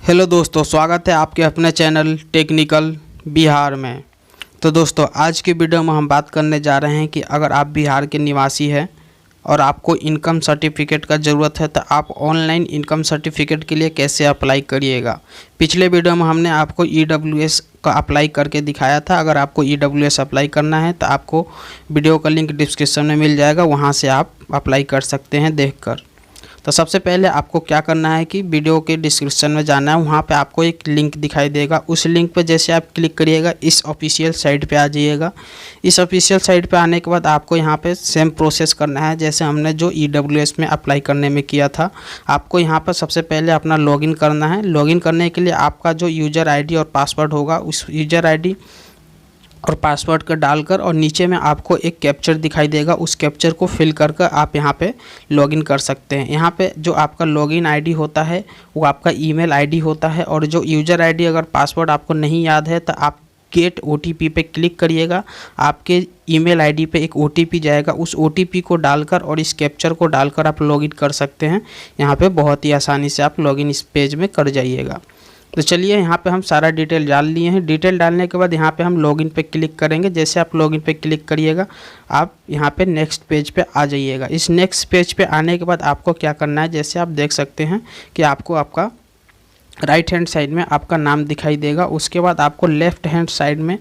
Hello दोस्तों, स्वागत है आपके अपने चैनल टेक्निकल बिहार में। तो दोस्तों, आज की वीडियो में हम बात करने जा रहे हैं कि अगर आप बिहार के निवासी हैं और आपको इनकम सर्टिफिकेट का ज़रूरत है तो आप ऑनलाइन इनकम सर्टिफिकेट के लिए कैसे अप्लाई करिएगा। पिछले वीडियो में हमने आपको EWS का अप्लाई करके दिखाया था। अगर आपको EWS अप्लाई करना है तो आपको वीडियो का लिंक डिस्क्रिप्शन में मिल जाएगा, वहाँ से आप अप्लाई कर सकते हैं देखकर। तो सबसे पहले आपको क्या करना है कि वीडियो के डिस्क्रिप्शन में जाना है, वहाँ पे आपको एक लिंक दिखाई देगा। उस लिंक पे जैसे आप क्लिक करिएगा इस ऑफिशियल साइट पे आ जाइएगा। इस ऑफिशियल साइट पे आने के बाद आपको यहाँ पे सेम प्रोसेस करना है जैसे हमने जो EWS में अप्लाई करने में किया था। आपको यहाँ पर सबसे पहले अपना लॉगिन करना है। लॉगिन करने के लिए आपका जो यूज़र ID और पासवर्ड होगा उस यूज़र ID और पासवर्ड का डालकर और नीचे में आपको एक कैप्चर दिखाई देगा, उस कैप्चर को फिल करके आप यहाँ पे लॉगिन कर सकते हैं। यहाँ पे जो आपका लॉगिन आईडी होता है वो आपका ईमेल आईडी होता है, और जो यूज़र आईडी अगर पासवर्ड आपको नहीं याद है तो आप गेट OTP पे क्लिक करिएगा। आपके ईमेल आईडी पे एक OTP जाएगा, उस OTP को डालकर और इस कैप्चर को डालकर आप लॉगिन कर सकते हैं। यहाँ पे बहुत ही आसानी से आप लॉगिन इस पेज में कर जाइएगा। तो चलिए, यहाँ पे हम सारा डिटेल डाल लिए हैं। डिटेल डालने के बाद यहाँ पे हम लॉगिन पे क्लिक करेंगे। जैसे आप लॉगिन पे क्लिक करिएगा आप यहाँ पे नेक्स्ट पेज पे आ जाइएगा। इस नेक्स्ट पेज पे आने के बाद आपको क्या करना है, जैसे आप देख सकते हैं कि आपको आपका राइट हैंड साइड में आपका नाम दिखाई देगा। उसके बाद आपको लेफ़्ट हैंड साइड में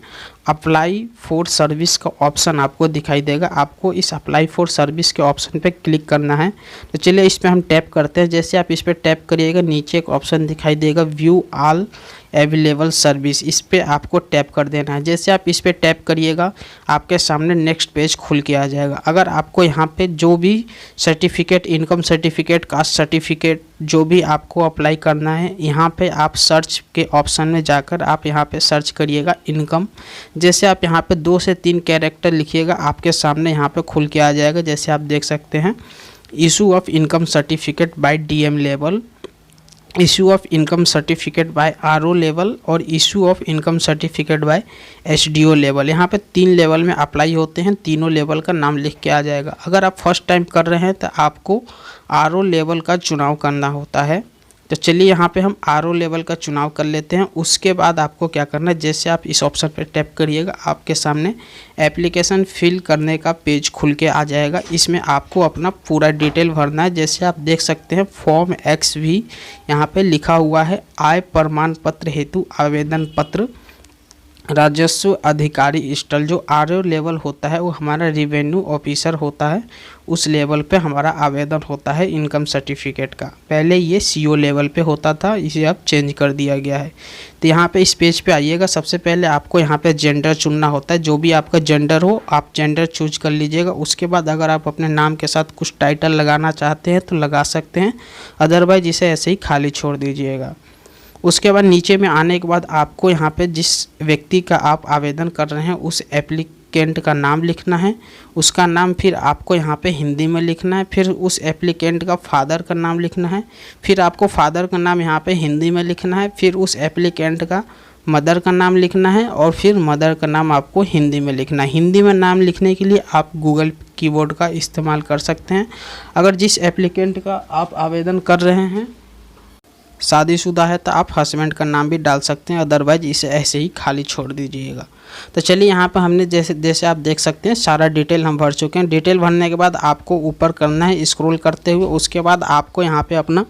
अप्लाई फॉर सर्विस का ऑप्शन आपको दिखाई देगा। आपको इस अप्लाई फॉर सर्विस के ऑप्शन पे क्लिक करना है। तो चलिए इस पर हम टैप करते हैं। जैसे आप इस पर टैप करिएगा नीचे एक ऑप्शन दिखाई देगा व्यू ऑल अवेलेबल सर्विस, इस पर आपको टैप कर देना है। जैसे आप इस पर टैप करिएगा आपके सामने नेक्स्ट पेज खुल के आ जाएगा। अगर आपको यहाँ पे जो भी certificate, income certificate, caste certificate जो भी आपको अप्लाई करना है, यहाँ पे आप सर्च के ऑप्शन में जाकर आप यहाँ पे सर्च करिएगा इनकम। जैसे आप यहाँ पे 2 से 3 कैरेक्टर लिखिएगा, आपके सामने यहाँ पे खुल के आ जाएगा। जैसे आप देख सकते हैं issue of income certificate by DM level, issue of income certificate by RO level और issue of income certificate by SDO level. यहाँ पे 3 लेवल में अप्लाई होते हैं, तीनों लेवल का नाम लिख के आ जाएगा। अगर आप फर्स्ट टाइम कर रहे हैं तो आपको RO लेवल का चुनाव करना होता है। तो चलिए यहाँ पे हम RO लेवल का चुनाव कर लेते हैं। उसके बाद आपको क्या करना है, जैसे आप इस ऑप्शन पर टैप करिएगा आपके सामने एप्लीकेशन फिल करने का पेज खुल के आ जाएगा। इसमें आपको अपना पूरा डिटेल भरना है। जैसे आप देख सकते हैं फॉर्म X भी यहाँ पे लिखा हुआ है, आय प्रमाण पत्र हेतु आवेदन पत्र, राजस्व अधिकारी स्टल। जो RO लेवल होता है वो हमारा रेवेन्यू ऑफिसर होता है, उस लेवल पे हमारा आवेदन होता है इनकम सर्टिफिकेट का। पहले ये CO लेवल पे होता था, इसे अब चेंज कर दिया गया है। तो यहाँ पे इस पेज पे आइएगा। सबसे पहले आपको यहाँ पे जेंडर चुनना होता है, जो भी आपका जेंडर हो आप जेंडर चूज कर लीजिएगा। उसके बाद अगर आप अपने नाम के साथ कुछ टाइटल लगाना चाहते हैं तो लगा सकते हैं, अदरवाइज इसे ऐसे ही खाली छोड़ दीजिएगा। उसके बाद नीचे में आने के बाद आपको यहाँ पे जिस व्यक्ति का आप आवेदन कर रहे हैं उस एप्लीकेंट का नाम लिखना है, उसका नाम फिर आपको यहाँ पे हिंदी में लिखना है, फिर उस एप्लीकेंट का फादर का नाम लिखना है, फिर आपको फादर का नाम यहाँ पे हिंदी में लिखना है, फिर उस एप्लीकेंट का मदर का नाम लिखना है और फिर मदर का नाम आपको हिंदी में लिखना है। हिंदी में नाम लिखने के लिए आप गूगल कीबोर्ड का इस्तेमाल कर सकते हैं। अगर जिस एप्लीकेंट का आप आवेदन कर रहे हैं शादीशुदा है तो आप हस्बैंड का नाम भी डाल सकते हैं, अदरवाइज इसे ऐसे ही खाली छोड़ दीजिएगा। तो चलिए यहाँ पर हमने जैसे आप देख सकते हैं सारा डिटेल हम भर चुके हैं। डिटेल भरने के बाद आपको ऊपर करना है स्क्रॉल करते हुए। उसके बाद आपको यहाँ पे अपना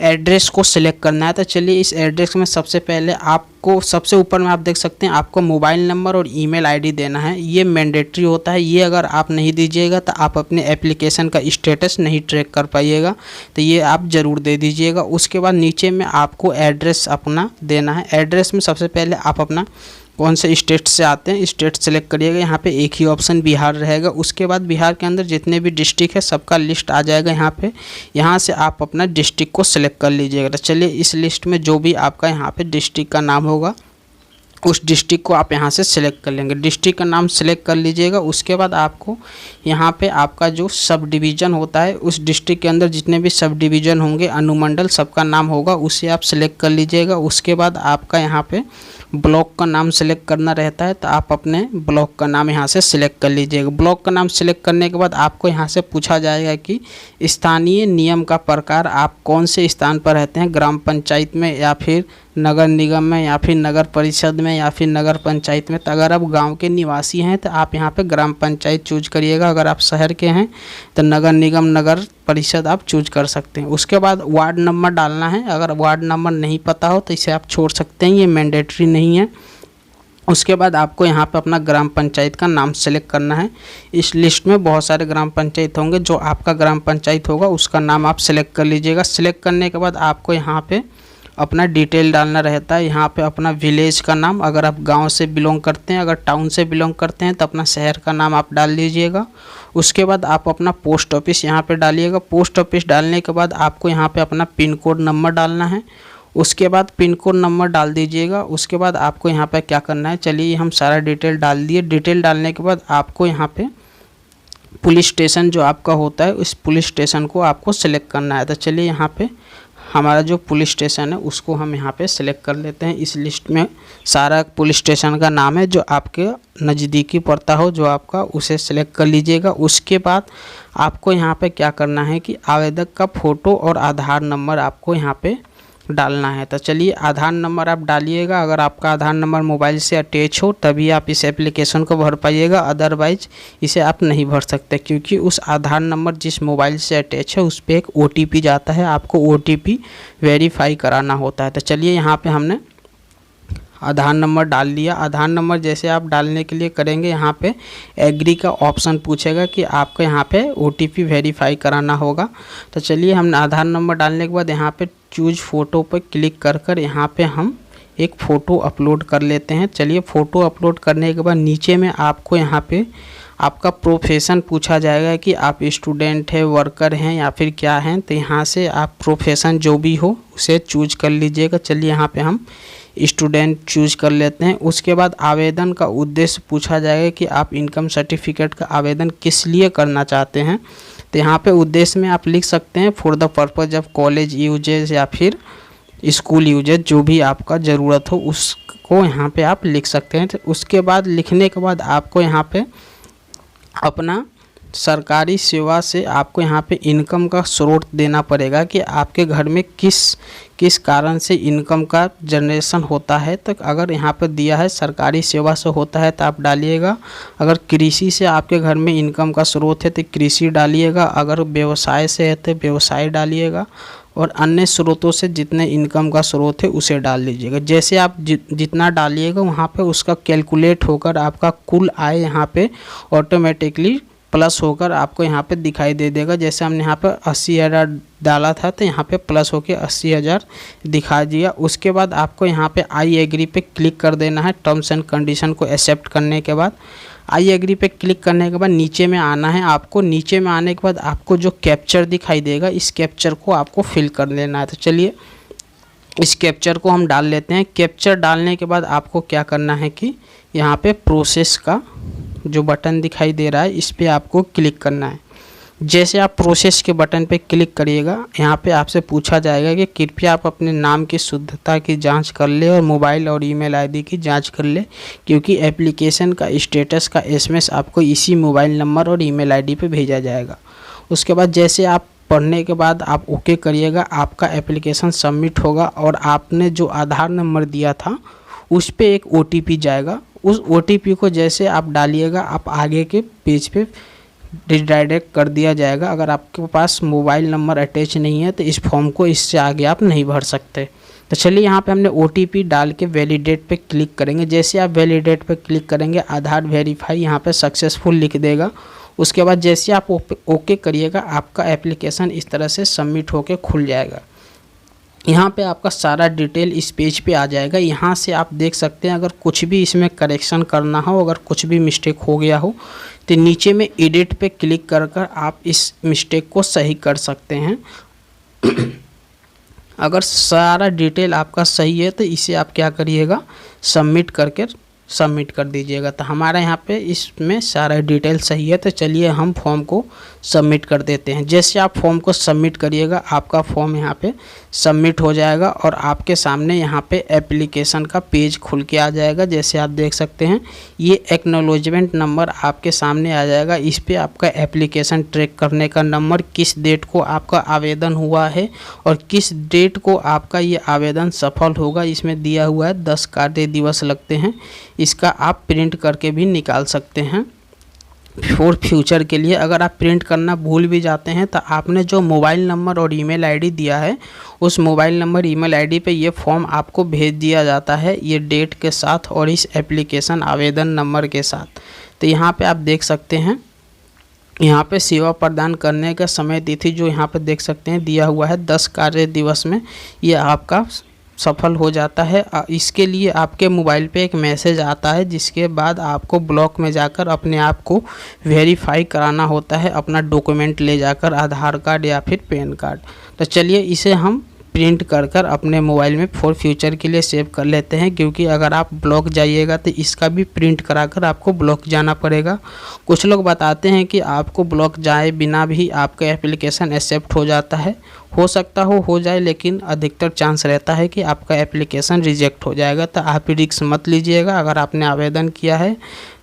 एड्रेस को सिलेक्ट करना है। तो चलिए इस एड्रेस में सबसे पहले आपको सबसे ऊपर में आप देख सकते हैं आपको मोबाइल नंबर और ईमेल आईडी देना है। ये मैंडेटरी होता है, ये अगर आप नहीं दीजिएगा तो आप अपने एप्लीकेशन का स्टेटस नहीं ट्रैक कर पाइएगा, तो ये आप ज़रूर दे दीजिएगा। उसके बाद नीचे में आपको एड्रेस अपना देना है। एड्रेस में सबसे पहले आप अपना कौन से स्टेट से आते हैं स्टेट सेलेक्ट करिएगा। यहाँ पे एक ही ऑप्शन बिहार रहेगा। उसके बाद बिहार के अंदर जितने भी डिस्ट्रिक्ट है सबका लिस्ट आ जाएगा यहाँ पे। यहाँ से आप अपना डिस्ट्रिक्ट को सिलेक्ट कर लीजिएगा। तो चलिए इस लिस्ट में जो भी आपका यहाँ पे डिस्ट्रिक्ट का नाम होगा उस डिस्ट्रिक्ट को आप यहाँ से सिलेक्ट कर लेंगे। डिस्ट्रिक्ट का नाम सिलेक्ट कर लीजिएगा। उसके बाद आपको यहाँ पे आपका जो सब डिवीज़न होता है, उस डिस्ट्रिक्ट के अंदर जितने भी सब डिवीज़न होंगे, अनुमंडल, सबका नाम होगा, उसे आप सिलेक्ट कर लीजिएगा। उसके बाद आपका यहाँ पे ब्लॉक का नाम सिलेक्ट करना रहता है, तो आप अपने ब्लॉक का नाम यहाँ से सिलेक्ट कर लीजिएगा। ब्लॉक का नाम सिलेक्ट करने के बाद आपको यहाँ से पूछा जाएगा कि स्थानीय नियम का प्रकार, आप कौन से स्थान पर रहते हैं, ग्राम पंचायत में या फिर नगर निगम में या फिर नगर परिषद में या फिर नगर पंचायत में। तो अगर आप गांव के निवासी हैं तो आप यहाँ पे ग्राम पंचायत चूज करिएगा। अगर आप शहर के हैं तो नगर निगम, नगर परिषद आप चूज कर सकते हैं। उसके बाद वार्ड नंबर डालना है। अगर वार्ड नंबर नहीं पता हो तो इसे आप छोड़ सकते हैं, ये मैंडेटरी नहीं है। उसके बाद आपको यहाँ पे अपना ग्राम पंचायत का नाम सेलेक्ट करना है। इस लिस्ट में बहुत सारे ग्राम पंचायत होंगे, जो आपका ग्राम पंचायत होगा उसका नाम आप सेलेक्ट कर लीजिएगा। सेलेक्ट करने के बाद आपको यहाँ पे अपना डिटेल डालना रहता है। यहाँ पे अपना विलेज का नाम, अगर आप गांव से बिलोंग करते हैं, अगर टाउन से बिलोंग करते हैं तो अपना शहर का नाम आप डाल लीजिएगा। उसके बाद आप अपना पोस्ट ऑफिस यहाँ पे डालिएगा। पोस्ट ऑफिस डालने के बाद आपको यहाँ पे अपना पिन कोड नंबर डालना है। उसके बाद पिन कोड नंबर डाल दीजिएगा। उसके बाद आपको यहाँ पे क्या करना है, चलिए हम सारा डिटेल डाल दिए। डिटेल डालने के बाद आपको यहाँ पे पुलिस स्टेशन जो आपका होता है, उस पुलिस स्टेशन को आपको सिलेक्ट करना है। तो चलिए यहाँ पे हमारा जो पुलिस स्टेशन है उसको हम यहाँ पे सिलेक्ट कर लेते हैं। इस लिस्ट में सारा पुलिस स्टेशन का नाम है जो आपके नज़दीकी पड़ता हो, जो आपका, उसे सिलेक्ट कर लीजिएगा। उसके बाद आपको यहाँ पे क्या करना है कि आवेदक का फ़ोटो और आधार नंबर आपको यहाँ पे डालना है। तो चलिए आधार नंबर आप डालिएगा। अगर आपका आधार नंबर मोबाइल से अटैच हो तभी आप इस एप्लीकेशन को भर पाइएगा, अदरवाइज इसे आप नहीं भर सकते, क्योंकि उस आधार नंबर जिस मोबाइल से अटैच है उस पर एक OTP जाता है, आपको OTP वेरीफाई कराना होता है। तो चलिए यहाँ पे हमने आधार नंबर डाल लिया। आधार नंबर जैसे आप डालने के लिए करेंगे, यहाँ पे एग्री का ऑप्शन पूछेगा कि आपको यहाँ पे OTP वेरीफाई कराना होगा। तो चलिए हमने आधार नंबर डालने के बाद यहाँ पे चूज फ़ोटो पर क्लिक कर यहाँ पे हम एक फ़ोटो अपलोड कर लेते हैं। चलिए फ़ोटो अपलोड करने के बाद नीचे में आपको यहाँ पे आपका प्रोफेशन पूछा जाएगा कि आप स्टूडेंट है, वर्कर हैं या फिर क्या हैं। तो यहाँ से आप प्रोफेशन जो भी हो उसे चूज कर लीजिएगा। चलिए यहाँ पे हम स्टूडेंट चूज कर लेते हैं। उसके बाद आवेदन का उद्देश्य पूछा जाएगा कि आप इनकम सर्टिफिकेट का आवेदन किस लिए करना चाहते हैं। तो यहाँ पे उद्देश्य में आप लिख सकते हैं for the purpose of college usages या फिर स्कूल यूजेज, जो भी आपका ज़रूरत हो उसको यहाँ पे आप लिख सकते हैं। तो उसके बाद लिखने के बाद आपको यहाँ पे अपना सरकारी सेवा से आपको यहाँ पे इनकम का स्रोत देना पड़ेगा कि आपके घर में किस कारण से इनकम का जनरेशन होता है। तो अगर यहाँ पे दिया है सरकारी सेवा से होता है तो आप डालिएगा। अगर कृषि से आपके घर में इनकम का स्रोत है तो कृषि डालिएगा। अगर व्यवसाय से है तो व्यवसाय डालिएगा। और अन्य स्रोतों से जितने इनकम का स्रोत है उसे डाल लीजिएगा। जैसे आप जितना डालिएगा वहाँ पे उसका कैलकुलेट होकर आपका कुल आय यहाँ पे ऑटोमेटिकली प्लस होकर आपको यहाँ पे दिखाई दे देगा। जैसे हमने यहाँ पे 80,000 डाला था तो यहाँ पे प्लस होके 80,000 दिखा दिया। उसके बाद आपको यहाँ पे आई एग्री पे क्लिक कर देना है। टर्म्स एंड कंडीशन को एक्सेप्ट करने के बाद आई एग्री पे क्लिक करने के बाद नीचे में आना है आपको। नीचे में आने के बाद आपको जो कैप्चर दिखाई देगा, इस कैप्चर को आपको फिल कर लेना है। तो चलिए इस कैप्चर को हम डाल लेते हैं। कैप्चर डालने के बाद आपको क्या करना है कि यहाँ पे प्रोसेस का जो बटन दिखाई दे रहा है इस पर आपको क्लिक करना है। जैसे आप प्रोसेस के बटन पे क्लिक करिएगा, यहाँ पे आपसे पूछा जाएगा कि कृपया आप अपने नाम की शुद्धता की जांच कर ले और मोबाइल और ईमेल आईडी की जांच कर ले, क्योंकि एप्लीकेशन का स्टेटस का SMS आपको इसी मोबाइल नंबर और ईमेल आईडी पे भेजा जाएगा। उसके बाद जैसे आप पढ़ने के बाद आप ओके करिएगा, आपका एप्लीकेशन सबमिट होगा और आपने जो आधार नंबर दिया था उस पर एक OTP जाएगा। उस OTP को जैसे आप डालिएगा आप आगे के पेज पे रिडायरेक्ट कर दिया जाएगा। अगर आपके पास मोबाइल नंबर अटैच नहीं है तो इस फॉर्म को इससे आगे आप नहीं भर सकते। तो चलिए यहाँ पे हमने OTP डाल के वैलिडेट पे क्लिक करेंगे। जैसे आप वैलिडेट पे क्लिक करेंगे आधार वेरीफाई यहाँ पे सक्सेसफुल लिख देगा। उसके बाद जैसे आप ओके करिएगा आपका एप्लीकेशन इस तरह से सबमिट होके खुल जाएगा। यहाँ पे आपका सारा डिटेल इस पेज पे आ जाएगा। यहाँ से आप देख सकते हैं अगर कुछ भी इसमें करेक्शन करना हो, अगर कुछ भी मिस्टेक हो गया हो तो नीचे में एडिट पे क्लिक कर आप इस मिस्टेक को सही कर सकते हैं। अगर सारा डिटेल आपका सही है तो इसे आप क्या करिएगा, सबमिट करके सबमिट कर दीजिएगा। तो हमारा यहाँ पे इसमें सारा डिटेल सही है। तो चलिए हम फॉर्म को सबमिट कर देते हैं। जैसे आप फॉर्म को सबमिट करिएगा आपका फॉर्म यहाँ पे सबमिट हो जाएगा और आपके सामने यहाँ पे एप्लीकेशन का पेज खुल के आ जाएगा। जैसे आप देख सकते हैं ये एक्नॉलेजमेंट नंबर आपके सामने आ जाएगा। इस पर आपका एप्लीकेशन ट्रैक करने का नंबर, किस डेट को आपका आवेदन हुआ है और किस डेट को आपका ये आवेदन सफल होगा, इसमें दिया हुआ है 10 कार्य दिवस लगते हैं। इसका आप प्रिंट करके भी निकाल सकते हैं फॉर फ्यूचर के लिए। अगर आप प्रिंट करना भूल भी जाते हैं तो आपने जो मोबाइल नंबर और ईमेल आईडी दिया है उस मोबाइल नंबर ईमेल आईडी पे ये फॉर्म आपको भेज दिया जाता है, ये डेट के साथ और इस एप्लीकेशन आवेदन नंबर के साथ। तो यहाँ पे आप देख सकते हैं यहाँ पे सेवा प्रदान करने का समय तिथि जो यहाँ पे देख सकते हैं दिया हुआ है 10 कार्य दिवस में ये आपका सफल हो जाता है। इसके लिए आपके मोबाइल पे एक मैसेज आता है जिसके बाद आपको ब्लॉक में जाकर अपने आप को वेरीफाई कराना होता है, अपना डॉक्यूमेंट ले जाकर, आधार कार्ड या फिर पैन कार्ड। तो चलिए इसे हम प्रिंट कर अपने मोबाइल में फॉर फ्यूचर के लिए सेव कर लेते हैं, क्योंकि अगर आप ब्लॉक जाइएगा तो इसका भी प्रिंट कराकर आपको ब्लॉक जाना पड़ेगा। कुछ लोग बताते हैं कि आपको ब्लॉक जाए बिना भी आपका एप्लीकेशन एक्सेप्ट हो जाता है। हो सकता हो जाए, लेकिन अधिकतर चांस रहता है कि आपका एप्लीकेशन रिजेक्ट हो जाएगा। तो आप रिस्क मत लीजिएगा। अगर आपने आवेदन किया है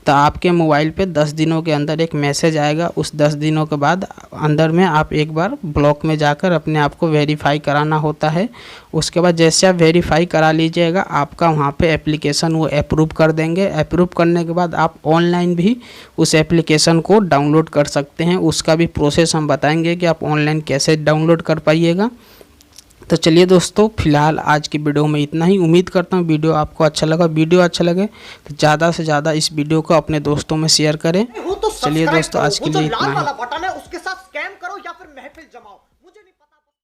तो आपके मोबाइल पे 10 दिनों के अंदर एक मैसेज आएगा। उस 10 दिनों के बाद अंदर में आप एक बार ब्लॉक में जाकर अपने आप को वेरीफाई कराना होता है। उसके बाद जैसे आप वेरीफाई करा लीजिएगा आपका वहाँ पे एप्लीकेशन वो अप्रूव कर देंगे। अप्रूव करने के बाद आप ऑनलाइन भी उस एप्लीकेशन को डाउनलोड कर सकते हैं। उसका भी प्रोसेस हम बताएंगे कि आप ऑनलाइन कैसे डाउनलोड कर पाइएगा। तो चलिए दोस्तों, फिलहाल आज की वीडियो में इतना ही। उम्मीद करता हूँ वीडियो आपको अच्छा लगा। वीडियो अच्छा लगे तो ज़्यादा से ज़्यादा इस वीडियो को अपने दोस्तों में शेयर करें। चलिए दोस्तों, आज के लिए इतना ही।